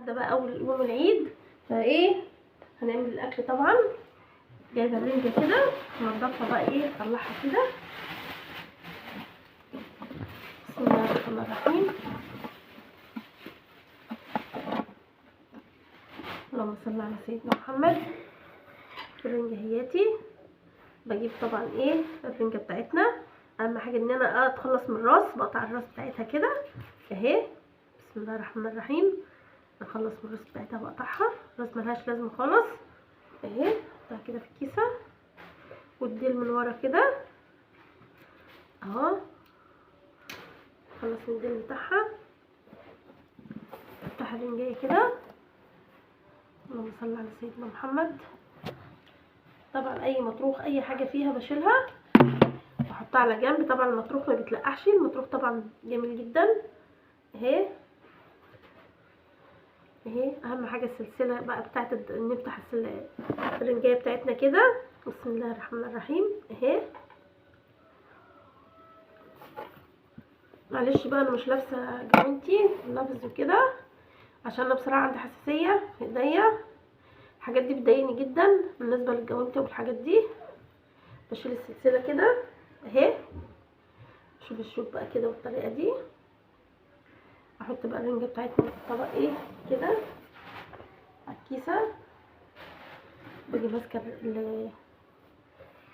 ده بقى اول يوم العيد، فايه هنعمل الاكل. طبعا جايبه الرنجه كده ننضفها بقى، ايه نطلعها كده. بسم الله الرحمن الرحيم. اللهم صل على سيدنا محمد. الرنجه هياتي بجيب طبعا ايه الرنجه بتاعتنا. اهم حاجه ان انا اتخلص من الراس، بقطع الراس بتاعتها كده اهي. بسم الله الرحمن الرحيم. اخلص من الراس بتاعتها بقطعها، الراس ملهاش لازمه خالص اهي. احطها كده في الكيسه، والديل من ورا كده اهو. اخلص من الديل بتاعها، افتح الرنجايه كده. اللهم صل على سيدنا محمد. طبعا اي مطروخ اي حاجه فيها بشيلها واحطها على جنب. طبعا المطروخ ما بيتلقحش، المطروخ طبعا جميل جدا اهي اهي. اهم حاجه السلسله بقى بتاعت نفتح الرنجايه بتاعتنا كده. بسم الله الرحمن الرحيم اهي. معلش بقى انا مش لابسه جوانتي لابس وكده، عشان انا بصراحه عندي حساسيه في ايديا. الحاجات دي بتضايقني جدا بالنسبه للجوانتي والحاجات دي. بشيل السلسله كده اهي. شوف الشوك بقى كده بالطريقه دي. احط بقى الرنجه بتاعتنا في الطبق ايه كده على الكيسه. باجي ماسكه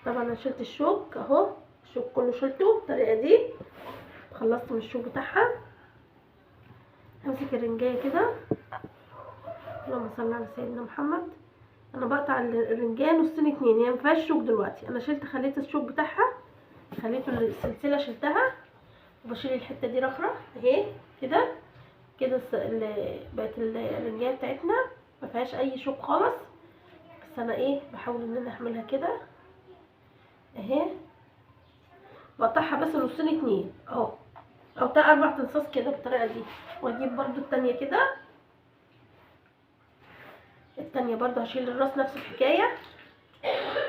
طبعا انا شلت الشوك اهو، الشوك كله شلته بالطريقه دي. خلصت من الشوك بتاعها. امسك الرنجايه كده. اللهم صل على سيدنا محمد. انا بقطع الرنجايه نصين اتنين، هي مفيهاش شوك دلوقتي. انا خليت الشوك بتاعها، خليته السلسله شلتها، وبشيل الحته دي رخره اهي كده كده. بقت الرنجايه بتاعتنا مفيهاش اي شوك خالص. بس انا ايه بحاول ان انا اعملها كده اهي. بقطعها بس نصين اتنين اهو، او 4 تنصاص كده بالطريقه دي. واجيب برضو التانية كده. التانية برضو هشيل الراس نفس الحكايه،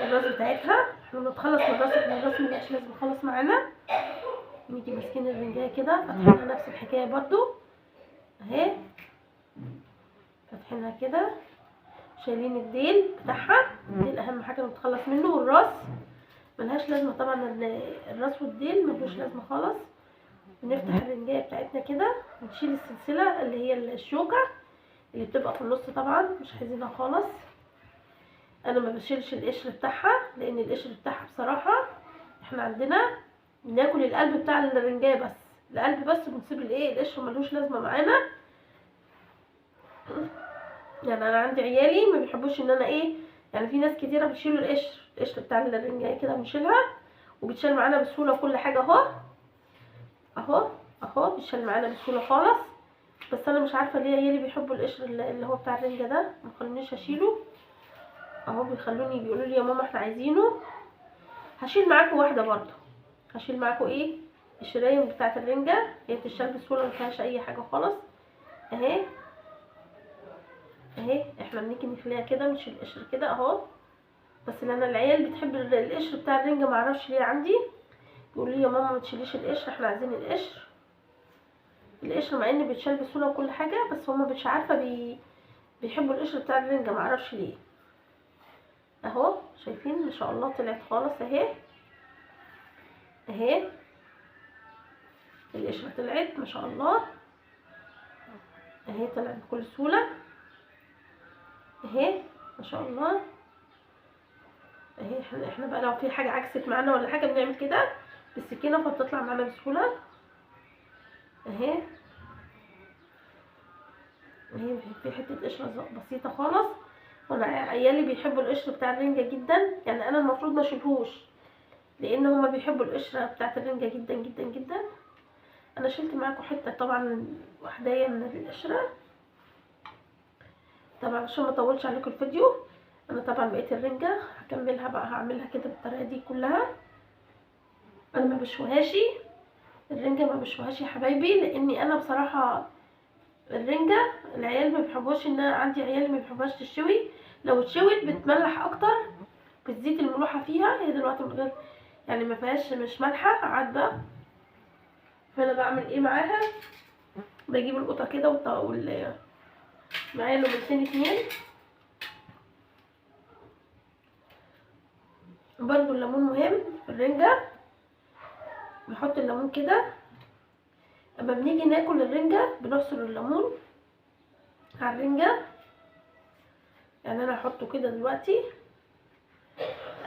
الراس بتاعتها. احنا بنتخلص من الراس، احنا الراس مبقاش لازم خالص معانا. نيجي ماسكين الرنجايه كده فاتحينها نفس الحكايه برضو اهي. فاتحينها كده، شايلين الديل بتاعها. الديل اهم حاجه نتخلص منه، والراس ملهاش لازمه طبعا. الراس والديل ملوش لازمه خالص. بنفتح الرنجايه بتاعتنا كده ونشيل السلسله اللي هي الشوكه اللي بتبقى في النص، طبعا مش عايزينها خالص. انا ما بشيلش القشر بتاعها، لان القشر بتاعها بصراحه احنا عندنا بناكل القلب بتاع الرنجايه بس، القلب بس، بنسيب الايه القشر ملوش لازمه معانا. يعني انا عندي عيالي ما بيحبوش ان انا ايه، يعني في ناس كتيره بتشيل القشر بتاع الرنجايه كده بنشيلها، وبتشيل معانا بسهوله كل حاجه اهو اهو اهو. بتشيل معانا بسهوله خالص. بس انا مش عارفه ليه عيالي بيحبوا القشر اللي هو بتاع الرنجه ده، ما خلونيش اشيله اهو. بيخلوني بيقولوا لي يا ماما احنا عايزينه. هشيل معاكم واحده برضو، هشيل معاكم ايه الشرايين بتاعه الرنجه. هي بتشال بسهوله ما فيهاش اي حاجه خالص اهي اهي. احنا بنيجي نخليها كده نشيل القشر كده اهو. بس لان العيال بتحب القشر بتاع الرنجه، معرفش ليه عندي، يقولوا لي يا ماما ما تشيليش القشر، احنا عايزين القشر مع ان بيتشال بسهوله وكل حاجه. بس هما مش عارفه بيحبوا القشر بتاع الرنجه، معرفش ليه اهو. شايفين ما شاء الله طلعت خالص اهي اهي. القشره طلعت ما شاء الله اهي، طلعت بكل سهوله اهي ما شاء الله اهي. احنا بقى لو في حاجه عكست معانا ولا حاجه بنعمل كده بالسكينه فبتطلع معانا بسهوله اهي اهي. في حته قشره بسيطه خالص. وانا عيالي بيحبوا القشر بتاع الرنجه جدا، يعني انا المفروض ما اشيلهوش لان هما بيحبوا القشره بتاعت الرنجه جدا جدا جدا. انا شلت معاكم حته طبعا وحدايه من القشره طبعا عشان ما اطولش عليكم الفيديو. انا طبعا بقيت الرنجه هكملها بقى، هعملها كده بالطريقه دي كلها. انا ما بشوهاش الرنجه، ما بشوهاش يا حبايبي، لاني انا بصراحه الرنجه العيال ما بيحبوش، ان انا عندي عيال ما بيحبوهاش تشوي. لو اتشوت بتملح اكتر، بتزيد الملوحه فيها. هي دلوقتي من غير يعني ما فيهاش، مش مالحه عادبه. فانا بعمل ايه معاها، بجيب القطه كده معايا ليمونتين 2. برضو الليمون مهم في الرنجة، بنحط الليمون كده. اما بنيجي ناكل الرنجة بنعصر الليمون على الرنجة، يعني انا هحطه كده دلوقتي.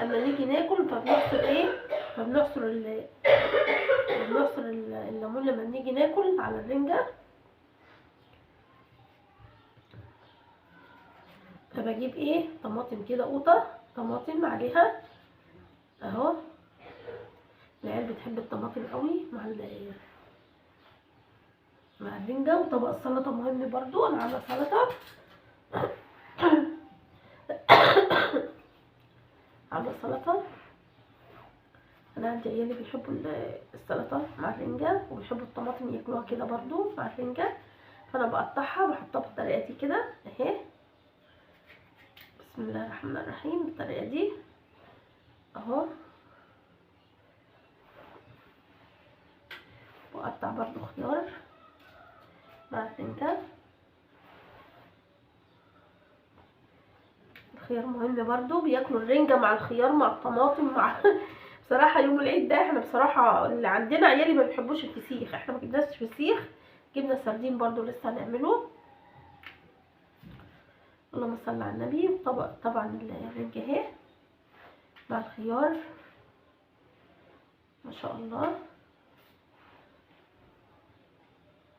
اما نيجي ناكل فبنعصر ايه، فبنعصر الليمون لما بنيجي ناكل على الرنجة. فبجيب ايه طماطم كده، قوطة طماطم عليها اهو. العيال بتحب الطماطم قوي مع الرنجة. وطبق السلطة مهم برضو، انا عاملة سلطة عاملة سلطة. انا عندي عيالي بيحبوا السلطة مع الرنجة، وبيحبوا الطماطم ياكلوها كده برضو مع الرنجة. فانا بقطعها بحطها بالطريقة دي كده اهي. بسم الله الرحمن الرحيم، بالطريقة دي اهو. واقطع برضو خيار مع الرنجة. الخيار مهم برضو، بياكلوا الرنجة مع الخيار مع الطماطم مع بصراحة يوم العيد ده احنا بصراحة اللي عندنا عيالي ما بيحبوش الفسيخ، احنا ما جبناش فسيخ، جبنا سردين برضو لسه هنعمله. اللهم صل على النبي. طبعا الرنجة اهي مع الخيار ما شاء الله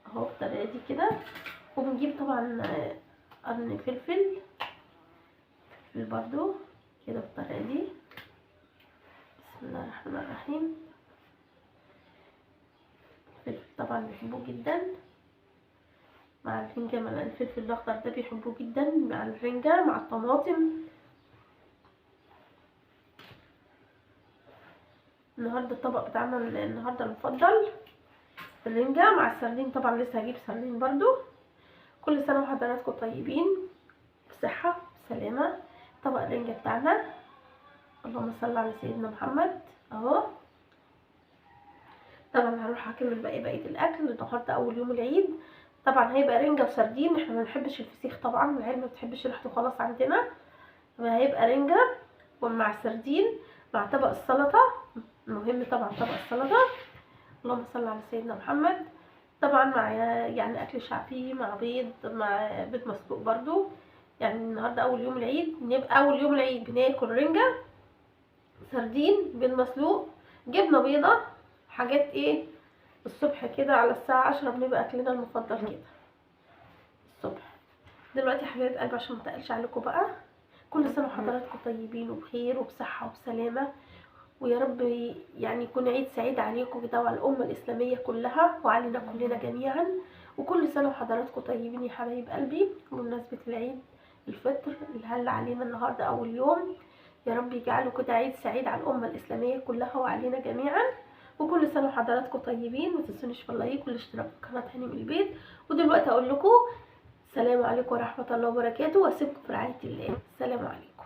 اهو بالطريقة دي كده. وبنجيب طبعا قرن فلفل برضو كده بالطريقة دي. بسم الله الرحمن الرحيم. الفلفل طبعا بيحبوه جدا مع الرنجة، مع الفلفل الاخضر ده بيحبوه جدا مع الرنجة مع الطماطم. النهارده الطبق بتاعنا النهارده المفضل الرنجة مع السردين. طبعا لسه هجيب سردين برضو. كل سنة وحضراتكم طيبين بصحة بسلامة. طبق الرنجة بتاعنا، اللهم صل على سيدنا محمد اهو. طبعا هروح اكمل بقية الاكل النهارده اول يوم العيد. طبعا هيبقى رنجة وسردين، احنا ما بنحبش الفسيخ طبعا، العيال ما بتحبش ريحته خلاص عندنا. فهيبقى رنجة ومع السردين مع طبق السلطة. مهم طبعا طبق السلطة، اللهم صل على سيدنا محمد. طبعا مع يعني اكل شعبي مع بيض مسلوق برضو. يعني النهارده اول يوم العيد، نبقى اول يوم العيد بناكل رنجة سردين بيض مسلوق جبنة بيضة، حاجات ايه الصبح كده على الساعة 10 بنبقى اكلنا المفضل كده الصبح. دلوقتي يا حبايب قلبي عشان متقلش عليكم بقى، كل سنة وحضراتكم طيبين وبخير وبصحة وبسلامة، ويا رب يعني يكون عيد سعيد عليكم كده وعلى الأمة الإسلامية كلها وعلينا كلنا جميعا. وكل سنة وحضراتكم طيبين يا حبايب قلبي بمناسبة العيد الفطر اللي هل علينا النهاردة أول يوم. يا رب يجعله كده عيد سعيد على الأمة الإسلامية كلها وعلينا جميعا. وكل سنة وحضراتكم طيبين، ما تنسونيش في اللايك والاشتراك في قناة هاني من البيت. ودلوقتي أقول لكم السلام عليكم ورحمة الله وبركاته، واسيبكم في رعاية الله. السلام عليكم.